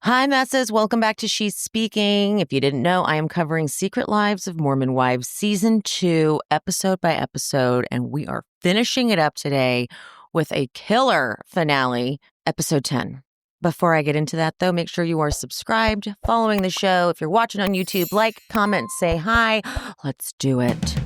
Hi, Messes. Welcome back to She's Speaking. If you didn't know, I am covering Secret Lives of Mormon Wives, Season 2, episode by episode, and we are finishing it up today with a killer finale, episode 10. Before I get into that, though, make sure you are subscribed, following the show. If you're watching on YouTube, like, comment, say hi. Let's do it.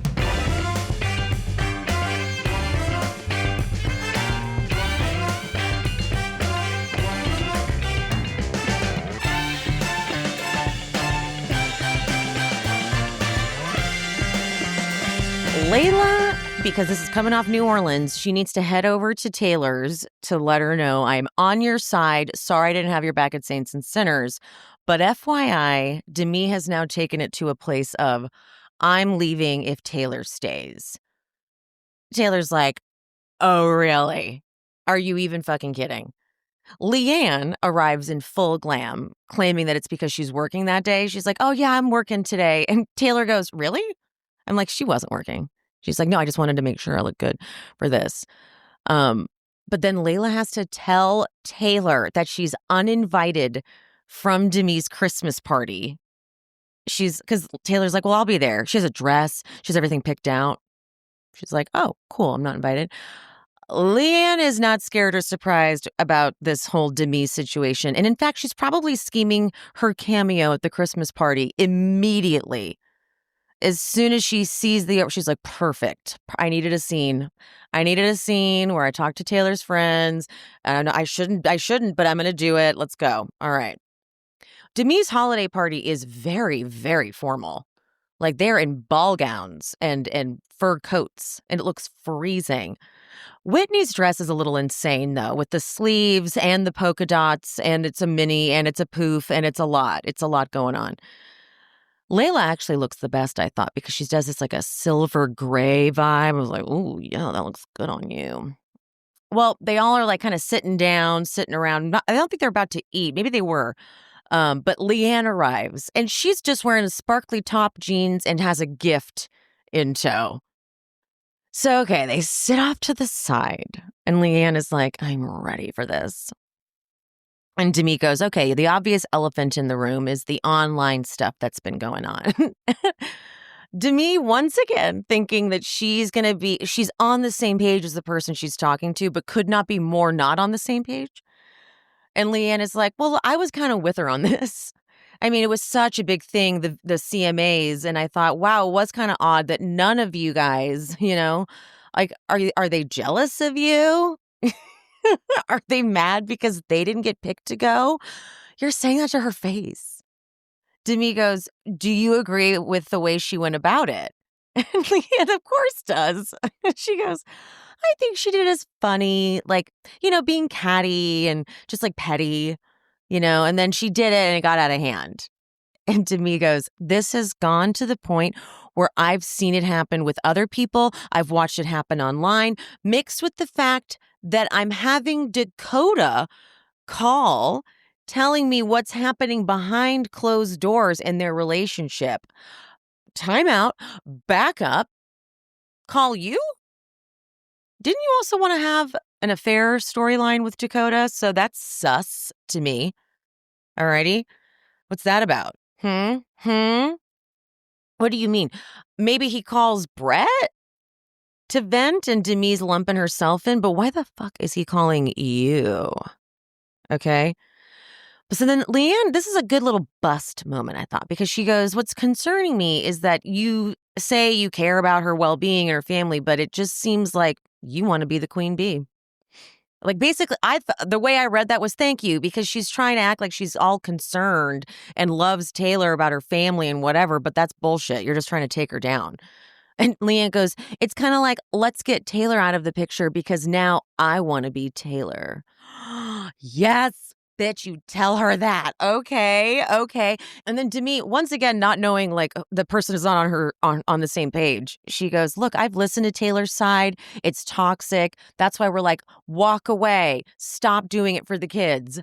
Layla, because this is coming off New Orleans, she needs to head over to Taylor's to let her know, I'm on your side. Sorry I didn't have your back at Saints and Sinners. But FYI, Demi has now taken it to a place of, I'm leaving if Taylor stays. Taylor's like, oh, really? Are you even fucking kidding? Leanne arrives in full glam, claiming that it's because she's working that day. She's like, oh, yeah, I'm working today. And Taylor goes, really? I'm like, she wasn't working. She's like, no, I just wanted to make sure I look good for this. But then Layla has to tell Taylor that she's uninvited from Demi's Christmas party. Because Taylor's like, well, I'll be there. She has a dress. She has everything picked out. She's like, oh, cool. I'm not invited. Leanne is not scared or surprised about this whole Demi situation. And in fact, she's probably scheming her cameo at the Christmas party immediately. As soon as she sees she's like, perfect. I needed a scene. Where I talk to Taylor's friends. And I shouldn't, but I'm going to do it. Let's go. All right. Demi's holiday party is very, very formal. Like they're in ball gowns and fur coats, and it looks freezing. Whitney's dress is a little insane, though, with the sleeves and the polka dots, and it's a mini, and it's a poof, and it's a lot. It's a lot going on. Layla actually looks the best, I thought, because she does this like a silver gray vibe. I was like, oh, yeah, that looks good on you. Well, they all are like kind of sitting around. I don't think they're about to eat. Maybe they were. But Leanne arrives, and she's just wearing a sparkly top, jeans, and has a gift in tow. So, okay, they sit off to the side, and Leanne is like, I'm ready for this. And Demi goes, okay, the obvious elephant in the room is the online stuff that's been going on. Demi, once again, thinking that she's on the same page as the person she's talking to, but could not be more not on the same page. And Leanne is like, well, I was kind of with her on this. I mean, it was such a big thing, the CMAs. And I thought, wow, it was kind of odd that none of you guys, like, are they jealous of you? Are they mad because they didn't get picked to go? You're saying that to her face. Demi goes, do you agree with the way she went about it? And Leanne, of course, does. She goes, I think she did it as funny, like, being catty and just like petty, and then she did it and it got out of hand. And Demi goes, this has gone to the point where I've seen it happen with other people. I've watched it happen online, mixed with the fact that I'm having Dakota call telling me what's happening behind closed doors in their relationship. Time out, back up, call you? Didn't you also want to have an affair storyline with Dakota? So that's sus to me. Alrighty. What's that about? What do you mean? Maybe he calls Brett to vent and Demi's lumping herself in, but why the fuck is he calling you? Okay. But so then Leanne, this is a good little bust moment, I thought, because she goes, what's concerning me is that you say you care about her well-being and her family, but it just seems like you want to be the queen bee. Like, basically, the way I read that was thank you, because she's trying to act like she's all concerned and loves Taylor about her family and whatever, but that's bullshit. You're just trying to take her down. And Leanne goes, it's kind of like, let's get Taylor out of the picture because now I want to be Taylor. Yes, bitch, you tell her that. Okay. And then Demi, once again, not knowing like the person is not on the same page, she goes, look, I've listened to Taylor's side. It's toxic. That's why we're like, walk away. Stop doing it for the kids.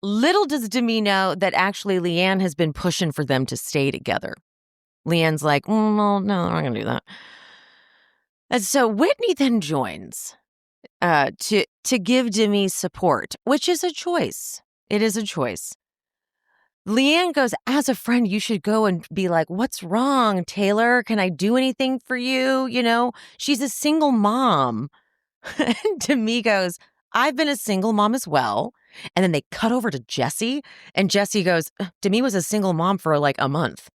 Little does Demi know that actually Leanne has been pushing for them to stay together. Leanne's like, well, no, I'm not going to do that. And so Whitney then joins to give Demi support, which is a choice. It is a choice. Leanne goes, as a friend, you should go and be like, what's wrong, Taylor? Can I do anything for you? You know, she's a single mom. And Demi goes, I've been a single mom as well. And then they cut over to Jesse, and Jesse goes, Demi was a single mom for like a month.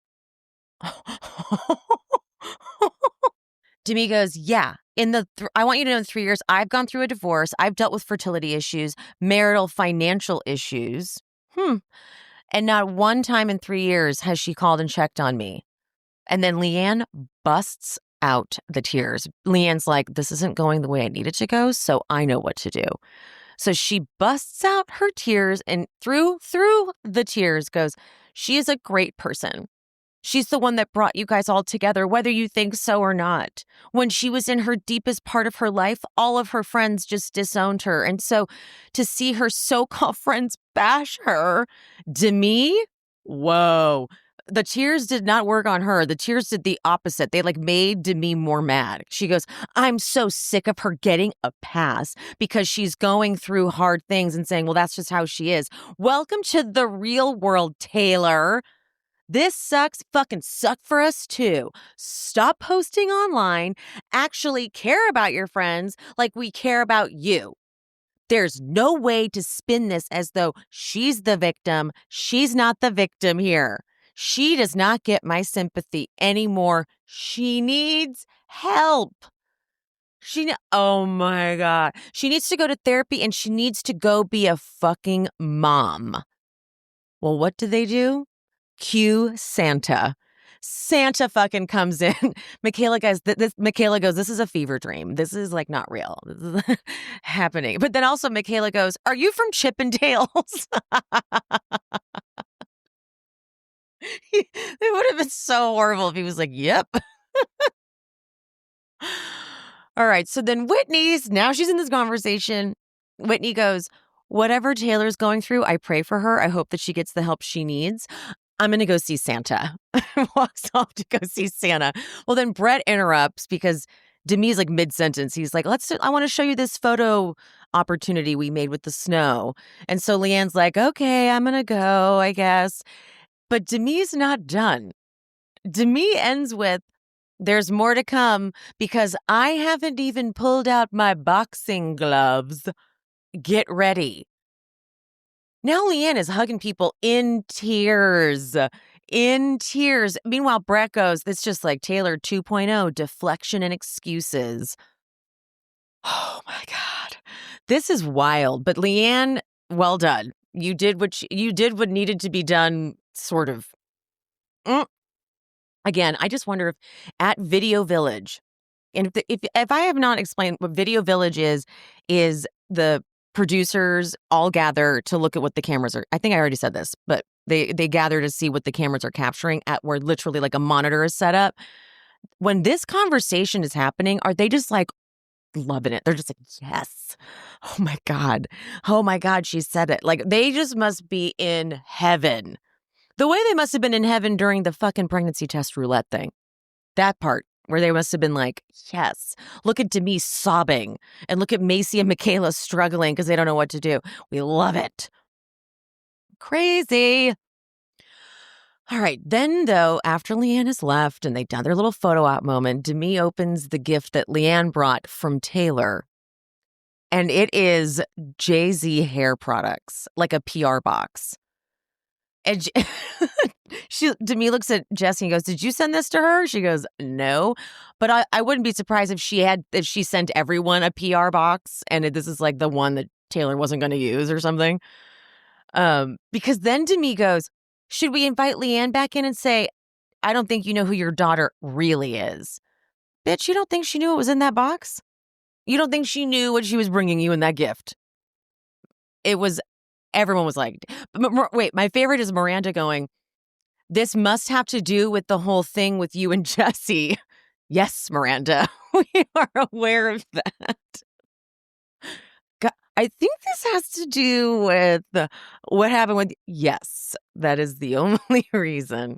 Demi goes, yeah. I want you to know in 3 years, I've gone through a divorce. I've dealt with fertility issues, marital financial issues. And not one time in 3 years has she called and checked on me. And then Leanne busts out the tears. Leanne's like, this isn't going the way I need it to go, so I know what to do. So she busts out her tears and through the tears goes, she is a great person. She's the one that brought you guys all together, whether you think so or not. When she was in her deepest part of her life, all of her friends just disowned her. And so to see her so-called friends bash her, Demi, whoa. The tears did not work on her. The tears did the opposite. They like made Demi more mad. She goes, I'm so sick of her getting a pass because she's going through hard things and saying, well, that's just how she is. Welcome to the real world, Taylor. This fucking suck for us too. Stop posting online. Actually care about your friends like we care about you. There's no way to spin this as though she's the victim. She's not the victim here. She does not get my sympathy anymore. She needs help. Oh my God. She needs to go to therapy and she needs to go be a fucking mom. Well, what do? Cue Santa. Santa fucking comes in. Michaela goes, this is a fever dream. This is like not real. This is happening. But then also Michaela goes, are you from Chippendales? It would have been so horrible if he was like, yep. All right. So then now she's in this conversation. Whitney goes, whatever Taylor's going through, I pray for her. I hope that she gets the help she needs. I'm going to go see Santa. Walks off to go see Santa. Well, then Brett interrupts because Demi's like mid-sentence. He's like, I want to show you this photo opportunity we made with the snow. And so Leanne's like, okay, I'm going to go, I guess. But Demi's not done. Demi ends with, there's more to come because I haven't even pulled out my boxing gloves. Get ready. Now Leanne is hugging people in tears. In tears. Meanwhile, Brett goes, it's just like Taylor 2.0, deflection and excuses. Oh my God. This is wild. But Leanne, well done. You did what needed to be done, sort of. Again, I just wonder if at Video Village, and if I have not explained what Video Village is the producers all gather to look at what the cameras are. I think I already said this, but they gather to see what the cameras are capturing at where literally like a monitor is set up. When this conversation is happening, are they just like loving it? They're just like, yes. Oh my God. Oh my God, she said it. Like they just must be in heaven. The way they must have been in heaven during the fucking pregnancy test roulette thing. That part. Where they must have been like, yes, look at Demi sobbing and look at Macy and Michaela struggling because they don't know what to do. We love it. Crazy. All right. Then, though, after Leanne has left and they've done their little photo op moment, Demi opens the gift that Leanne brought from Taylor. And it is Jay-Z hair products, like a PR box. And Demi looks at Jessie and goes, did you send this to her? She goes, no. But I wouldn't be surprised if she sent everyone a PR box and this is like the one that Taylor wasn't going to use or something. Because then Demi goes, should we invite Leanne back in and say, I don't think you know who your daughter really is. Bitch, you don't think she knew it was in that box? You don't think she knew what she was bringing you in that gift? Everyone was like, wait, my favorite is Miranda going, this must have to do with the whole thing with you and Jesse. Yes, Miranda, we are aware of that. I think this has to do with what happened with, yes, that is the only reason.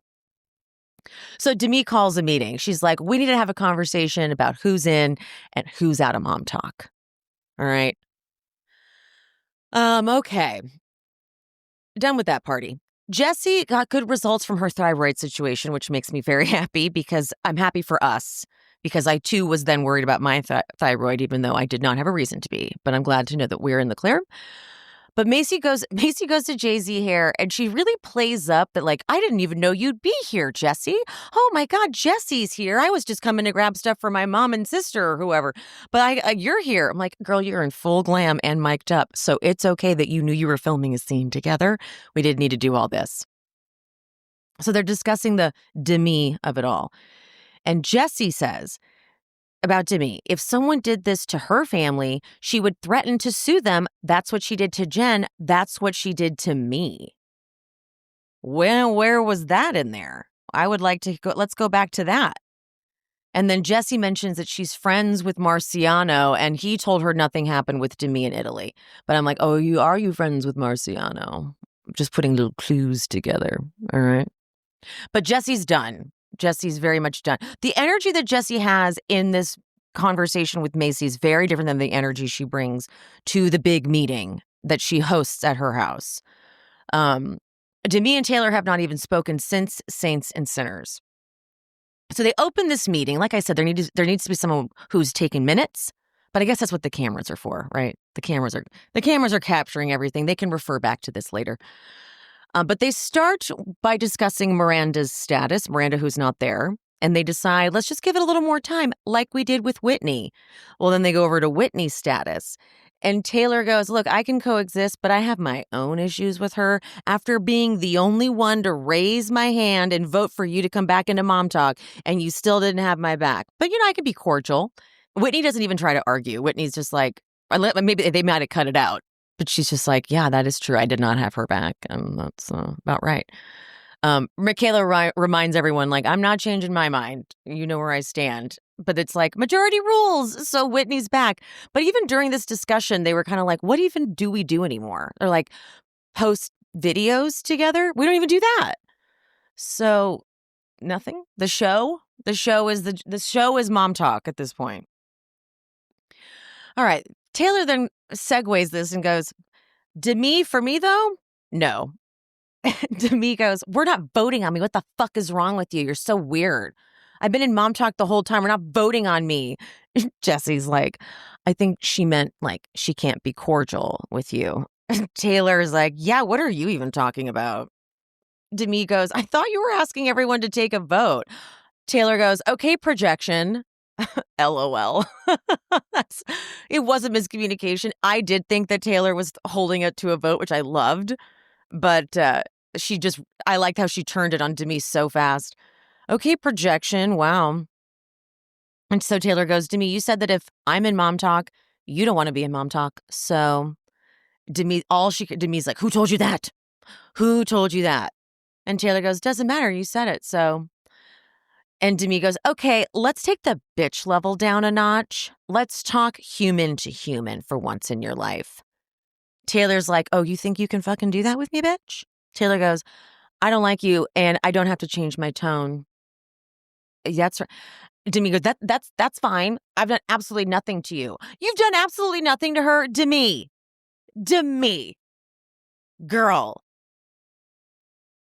So Demi calls a meeting. She's like, we need to have a conversation about who's in and who's out of mom talk. All right. Okay. Done with that party. Jessie got good results from her thyroid situation, which makes me very happy because I'm happy for us. Because I too was then worried about my thyroid, even though I did not have a reason to be. But I'm glad to know that we're in the clear. But Macy goes to Jay-Z hair, and she really plays up that, like, I didn't even know you'd be here, Jessie. Oh my God, Jessie's here. I was just coming to grab stuff for my mom and sister or whoever. But you're here. I'm like, girl, you're in full glam and mic'd up. So it's okay that you knew you were filming a scene together. We didn't need to do all this. So they're discussing the Demi of it all. And Jessie says about Demi, if someone did this to her family, she would threaten to sue them. That's what she did to Jen. That's what she did to me. Where was that in there? I would like to go. Let's go back to that. And then Jessie mentions that she's friends with Marciano, and he told her nothing happened with Demi in Italy. But I'm like, oh, are you friends with Marciano? Just putting little clues together. All right. But Jessie's done. Jessie's very much done. The energy that Jessie has in this conversation with Macy is very different than the energy she brings to the big meeting that she hosts at her house. Demi and Taylor have not even spoken since Saints and Sinners. So they open this meeting. Like I said, there needs to be someone who's taking minutes. But I guess that's what the cameras are for, right? The cameras are capturing everything. They can refer back to this later. But they start by discussing Miranda's status, Miranda who's not there, and they decide, let's just give it a little more time, like we did with Whitney. Well, then they go over to Whitney's status, and Taylor goes, look, I can coexist, but I have my own issues with her after being the only one to raise my hand and vote for you to come back into Mom Talk, and you still didn't have my back. But, I can be cordial. Whitney doesn't even try to argue. Whitney's just like, maybe they might have cut it out. But she's just like, yeah, that is true. I did not have her back. And that's about right. Michaela reminds everyone, like, I'm not changing my mind. You know where I stand. But it's like, majority rules. So Whitney's back. But even during this discussion, they were kind of like, what even do we do anymore? They're like, post videos together? We don't even do that. So nothing. The show is Mom Talk at this point. All right. Taylor then segues this and goes, Demi, for me, though, no. Demi goes, we're not voting on me. What the fuck is wrong with you? You're so weird. I've been in Mom Talk the whole time. We're not voting on me. Jessie's like, I think she meant, like, she can't be cordial with you. Taylor's like, yeah, what are you even talking about? Demi goes, I thought you were asking everyone to take a vote. Taylor goes, okay, projection. LOL. It was a miscommunication. I did think that Taylor was holding it to a vote, which I loved. But I liked how she turned it on Demi so fast. Okay, projection. Wow. And so Taylor goes, Demi, you said that if I'm in Mom Talk, you don't want to be in Mom Talk. So Demi's like, who told you that? Who told you that? And Taylor goes, doesn't matter. You said it. So. And Demi goes, okay, let's take the bitch level down a notch. Let's talk human to human for once in your life. Taylor's like, oh, you think you can fucking do that with me, bitch? Taylor goes, I don't like you and I don't have to change my tone. That's right. Demi goes, that's fine. I've done absolutely nothing to you. You've done absolutely nothing to her. Demi. Girl.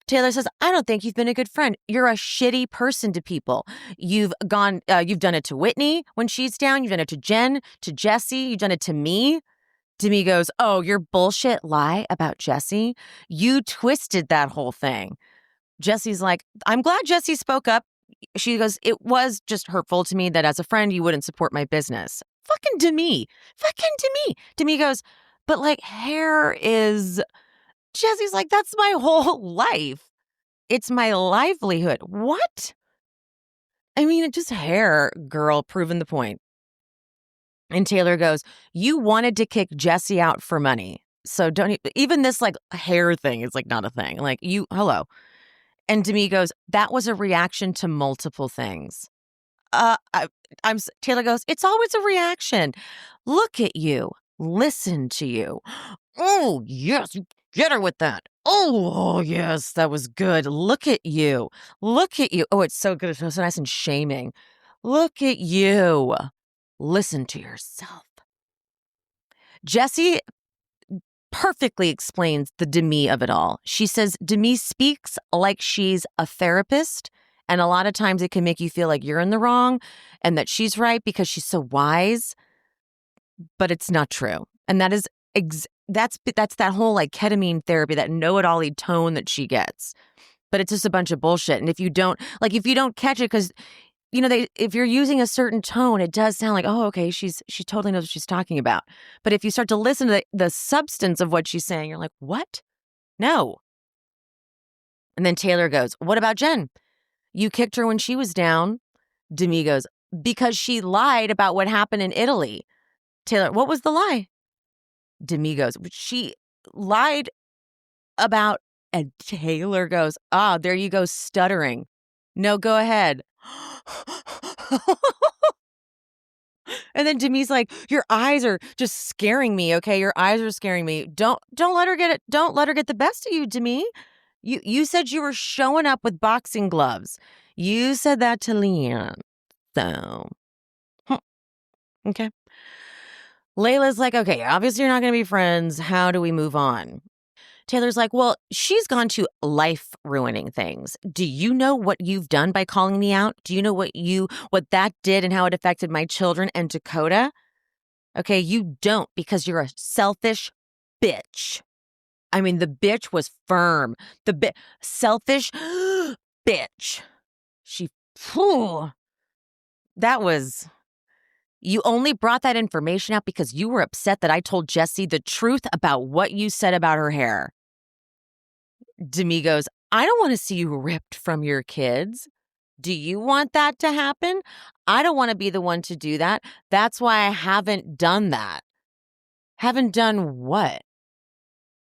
Taylor says, I don't think you've been a good friend. You're a shitty person to people. You've done it to Whitney when she's down. You've done it to Jen, to Jessie. You've done it to me. Demi goes, oh, your bullshit lie about Jessie? You twisted that whole thing. Jessie's like, I'm glad Jessie spoke up. She goes, it was just hurtful to me that as a friend, you wouldn't support my business. Fucking Demi. Demi goes, but like hair is... Jessie's like, that's my whole life. It's my livelihood. What? I mean, it's just hair, girl, proving the point. And Taylor goes, you wanted to kick Jessie out for money. So don't even this like hair thing is like not a thing. Like hello. And Demi goes, that was a reaction to multiple things. Taylor goes, it's always a reaction. Look at you. Listen to you. Oh, yes. Get her with that. Oh, yes, that was good. Look at you. Oh, it's so good. It's so nice and shaming. Look at you. Listen to yourself. Jessie perfectly explains the Demi of it all. She says Demi speaks like she's a therapist, and a lot of times it can make you feel like you're in the wrong and that she's right because she's so wise, but it's not true. And that is that's that whole like ketamine therapy, that know-it-all-y tone that she gets. But it's just a bunch of bullshit. And if you don't catch it, because if you're using a certain tone, it does sound like, oh, okay, she totally knows what she's talking about. But if you start to listen to the substance of what she's saying, you're like, what? No. And then Taylor goes, what about Jen? You kicked her when she was down. Demi goes, because she lied about what happened in Italy. Taylor, what was the lie? Demi goes, she lied about, and Taylor goes, there you go, stuttering. No, go ahead. And then Demi's like, your eyes are just scaring me, okay? Your eyes are scaring me. Don't let her get it. Don't let her get the best of you, Demi. You said you were showing up with boxing gloves. You said that to Leanne. So, okay. Layla's like, okay, obviously you're not going to be friends. How do we move on? Taylor's like, well, she's gone to life-ruining things. Do you know what you've done by calling me out? Do you know what that did and how it affected my children and Dakota? Okay, you don't, because you're a selfish bitch. I mean, the bitch was firm. Selfish bitch. That was... You only brought that information out because you were upset that I told Jessie the truth about what you said about her hair. Demi goes, I don't want to see you ripped from your kids. Do you want that to happen? I don't want to be the one to do that. That's why I haven't done that. Haven't done what?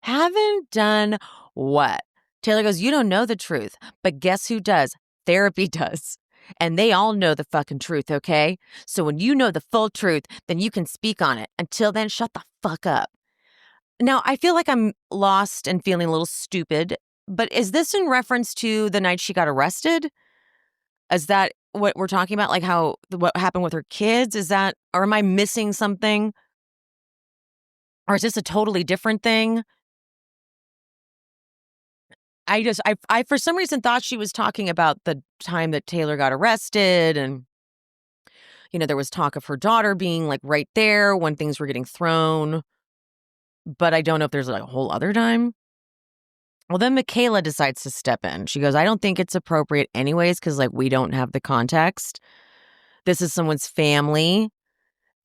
Haven't done what? Taylor goes, you don't know the truth, but guess who does? Therapy does. And they all know the fucking truth, okay? So when you know the full truth, then you can speak on it. Until then, shut the fuck up. Now, I feel like I'm lost and feeling a little stupid, but is this in reference to the night she got arrested? Is that what we're talking about? Like what happened with her kids? Is that, or am I missing something? Or is this a totally different thing? I for some reason thought she was talking about the time that Taylor got arrested, and there was talk of her daughter being like right there when things were getting thrown. But I don't know if there's like a whole other time. Well, then Michaela decides to step in. She goes, I don't think it's appropriate anyways, because like we don't have the context. This is someone's family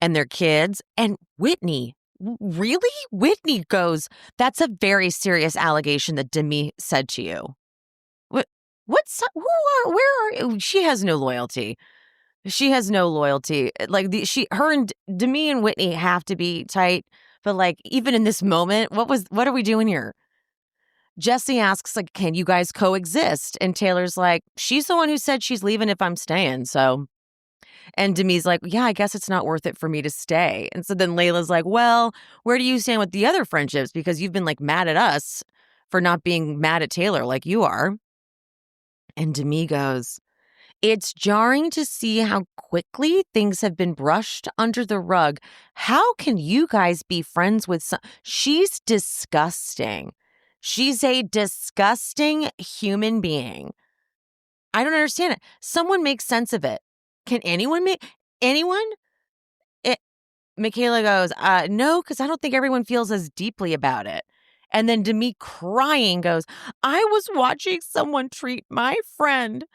and their kids. And Whitney, really? Whitney goes, that's a very serious allegation that Demi said to you. Where are you? She has no loyalty. She has no loyalty. Like her and Demi and Whitney have to be tight. But like, even in this moment, what are we doing here? Jessie asks, like, can you guys coexist? And Taylor's like, she's the one who said she's leaving if I'm staying. So, and Demi's like, yeah, I guess it's not worth it for me to stay. And so then Layla's like, well, where do you stand with the other friendships? Because you've been like mad at us for not being mad at Taylor like you are. And Demi goes, it's jarring to see how quickly things have been brushed under the rug. How can you guys be friends with She's disgusting. She's a disgusting human being. I don't understand it. Someone make sense of it. Can anyone anyone? Michaela goes, no, because I don't think everyone feels as deeply about it. And then Demi crying goes, I was watching someone treat my friend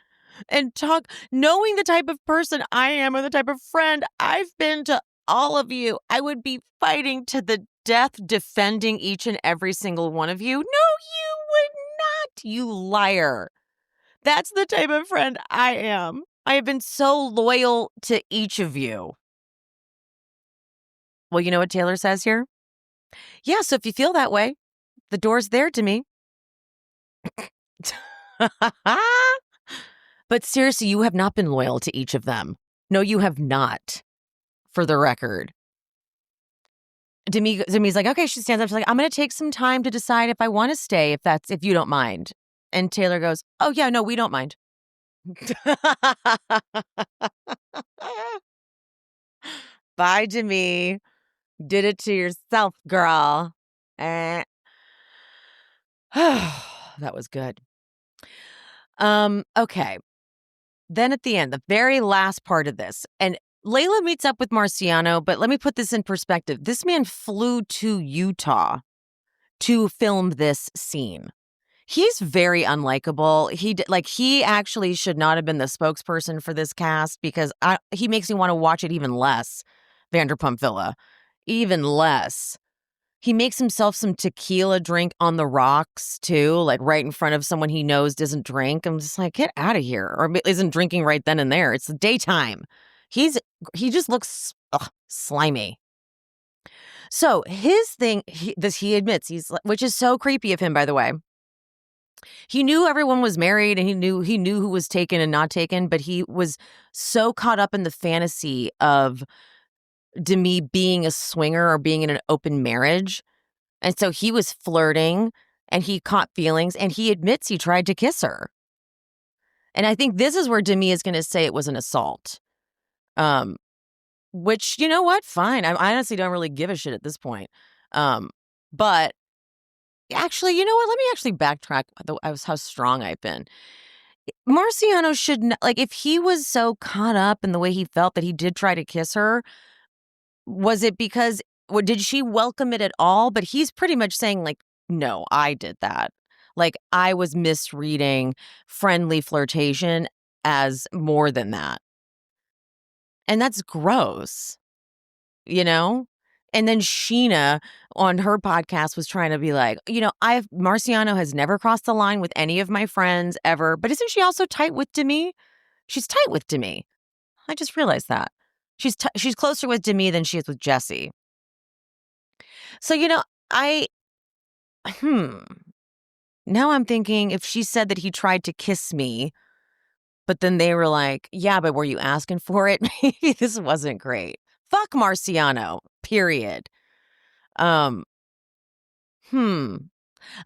and talk, knowing the type of person I am or the type of friend I've been to all of you. I would be fighting to the death, defending each and every single one of you. No, you would not, you liar. That's the type of friend I am. I have been so loyal to each of you. Well, you know what Taylor says here? Yeah, so if you feel that way, the door's there to me. But seriously, you have not been loyal to each of them. No, you have not, for the record. Demi's like, okay, she stands up. She's like, I'm going to take some time to decide if I want to stay, if you don't mind. And Taylor goes, oh, yeah, no, we don't mind. Bye, Demi. Did it to yourself, girl. Eh. That was good. Okay. Then at the end, the very last part of this, and Layla meets up with Marciano, but let me put this in perspective. This man flew to Utah to film this scene. He's very unlikable. He actually should not have been the spokesperson for this cast because he makes me want to watch it even less. Vanderpump Villa, even less. He makes himself some tequila drink on the rocks too, like right in front of someone he knows doesn't drink. I'm just like, get out of here, or isn't drinking right then and there. It's the daytime. He just looks slimy. So his thing, he admits which is so creepy of him, by the way. He knew everyone was married and he knew who was taken and not taken, but he was so caught up in the fantasy of Demi being a swinger or being in an open marriage. And so he was flirting and he caught feelings and he admits he tried to kiss her. And I think this is where Demi is going to say it was an assault. Which, you know what? Fine. I honestly don't really give a shit at this point. But actually, you know what? Let me actually backtrack how strong I've been. Marciano should if he was so caught up in the way he felt that he did try to kiss her, was it because did she welcome it at all? But he's pretty much saying no, I did that. I was misreading friendly flirtation as more than that. And that's gross, you know? And then Sheena on her podcast was trying to be like, Marciano has never crossed the line with any of my friends ever. But isn't she also tight with Demi? She's tight with Demi. I just realized that. She's closer with Demi than she is with Jesse. So, now I'm thinking if she said that he tried to kiss me, but then they were like, yeah, but were you asking for it? Maybe this wasn't great. Fuck Marciano, period. I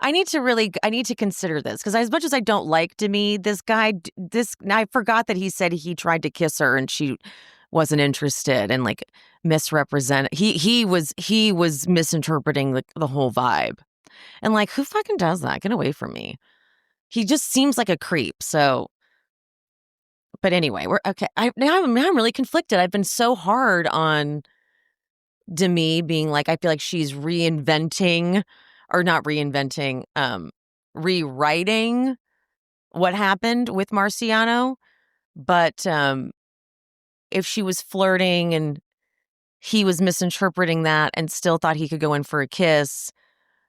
need to consider this because as much as I don't like Demi, I forgot that he said he tried to kiss her and she wasn't interested and misrepresented. He was misinterpreting the whole vibe. And who fucking does that? Get away from me. He just seems like a creep. So, but anyway, we're okay. Now I'm really conflicted. I've been so hard on Demi being I feel like she's reinventing or not reinventing, rewriting what happened with Marciano. But if she was flirting and he was misinterpreting that and still thought he could go in for a kiss,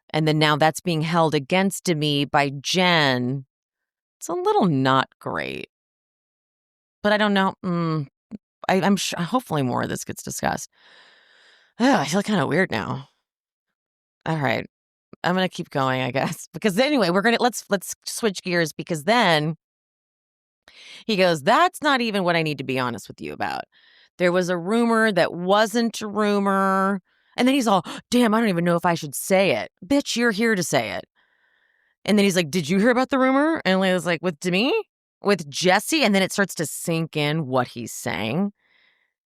and then now that's being held against Demi by Jen, it's a little not great. But I don't know. I'm sure, hopefully more of this gets discussed. I feel kind of weird now. All right. I'm going to keep going, I guess. Because anyway, let's switch gears because then he goes, that's not even what I need to be honest with you about. There was a rumor that wasn't a rumor. And then he's all, damn, I don't even know if I should say it. Bitch, you're here to say it. And then he's like, did you hear about the rumor? And Layla's like, with Demi? With Jesse? And then it starts to sink in what he's saying.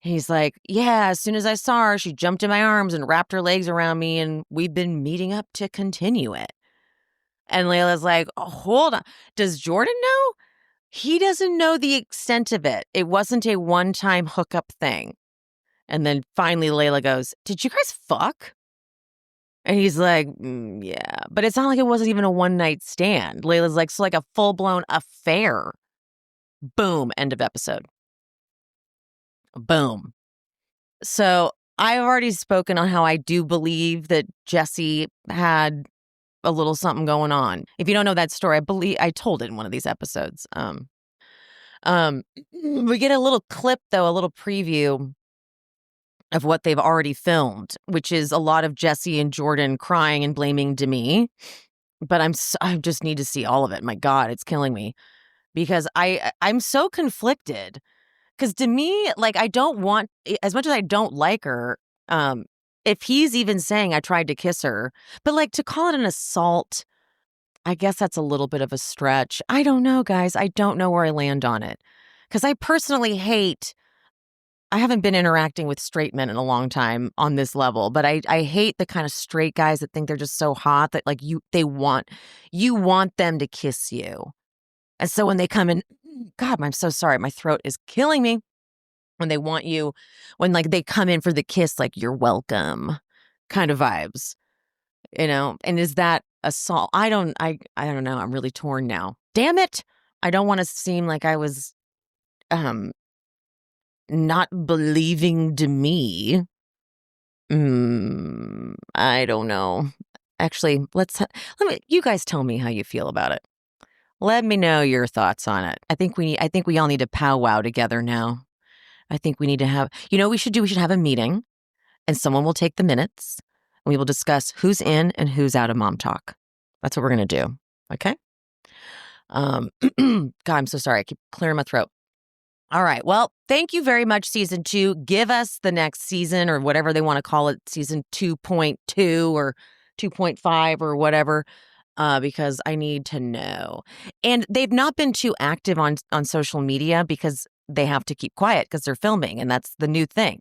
He's like, yeah, as soon as I saw her, she jumped in my arms and wrapped her legs around me, and we've been meeting up to continue it. And Layla's like, oh, hold on. Does Jordan know? He doesn't know the extent of it. It wasn't a one-time hookup thing. And then finally Layla goes, did you guys fuck? And he's like, yeah. But it's not like it wasn't even a one-night stand. Layla's like, so a full-blown affair. Boom. End of episode. Boom. So I've already spoken on how I do believe that Jesse had a little something going on. If you don't know that story, I believe I told it in one of these episodes. We get a little clip though, a little preview of what they've already filmed, which is a lot of Jesse and Jordan crying and blaming Demi. But I just need to see all of it. My God, it's killing me because I'm so conflicted. Because Demi, I don't want, as much as I don't like her, if he's even saying I tried to kiss her, but to call it an assault, I guess that's a little bit of a stretch. I don't know, guys. I don't know where I land on it. Because I personally hate I haven't been interacting with straight men in a long time on this level, but I hate the kind of straight guys that think they're just so hot that like you want them to kiss you. And so when they come in, God, I'm so sorry. My throat is killing me. When they want you, when like they come in for the kiss, like you're welcome kind of vibes, and is that assault? I don't know. I'm really torn now. Damn it. I don't want to seem like I was, um, not believing Demi. I don't know. Actually, you guys tell me how you feel about it. Let me know your thoughts on it. I think we all need to powwow together now. I think we need to have, we should have a meeting and someone will take the minutes and we will discuss who's in and who's out of mom talk. That's what we're going to do. Okay. God, I'm so sorry. I keep clearing my throat. All right. Well, thank you very much, season 2. Give us the next season or whatever they want to call it, season 2.2 or 2.5 or whatever, because I need to know. And they've not been too active on social media because they have to keep quiet because they're filming, and that's the new thing,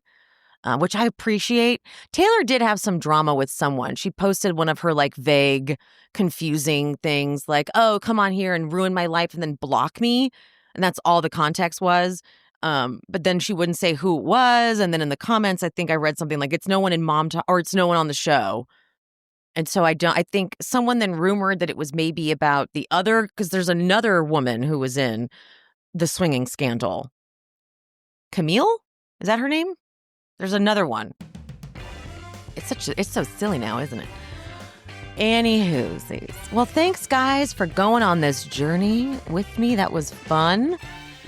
which I appreciate. Taylor did have some drama with someone. She posted one of her like vague, confusing things like, oh, come on here and ruin my life and then block me. And that's all the context was. But then she wouldn't say who it was. And then in the comments, I think I read something like, it's no one in mom talk or it's no one on the show. And so I think someone then rumored that it was maybe about the other, because there's another woman who was in the swinging scandal. Camille? Is that her name? There's another one. It's so silly now, isn't it? Anywho, well, thanks guys for going on this journey with me. That was fun.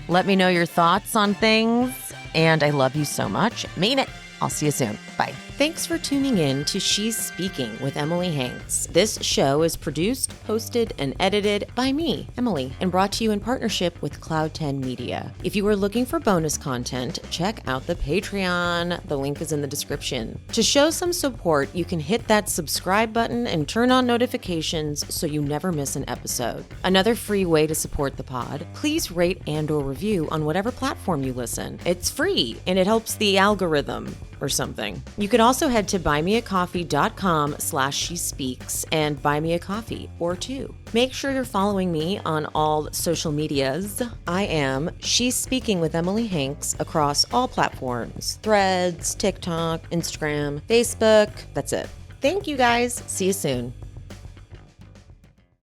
Let me know your thoughts on things. And I love you so much. Mean it. I'll see you soon. Bye. Thanks for tuning in to She's Speaking with Emily Hanks. This show is produced, hosted, and edited by me, Emily, and brought to you in partnership with Cloud 10 Media. If you are looking for bonus content, check out the Patreon. The link is in the description. To show some support, you can hit that subscribe button and turn on notifications so you never miss an episode. Another free way to support the pod, please rate and/or review on whatever platform you listen. It's free, and it helps the algorithm or something. You could also head to buymeacoffee.com/shespeaks and buy me a coffee or two. Make sure you're following me on all social medias. I am She's Speaking with Emily Hanks across all platforms: Threads, TikTok, Instagram, Facebook. That's it. Thank you guys. See you soon.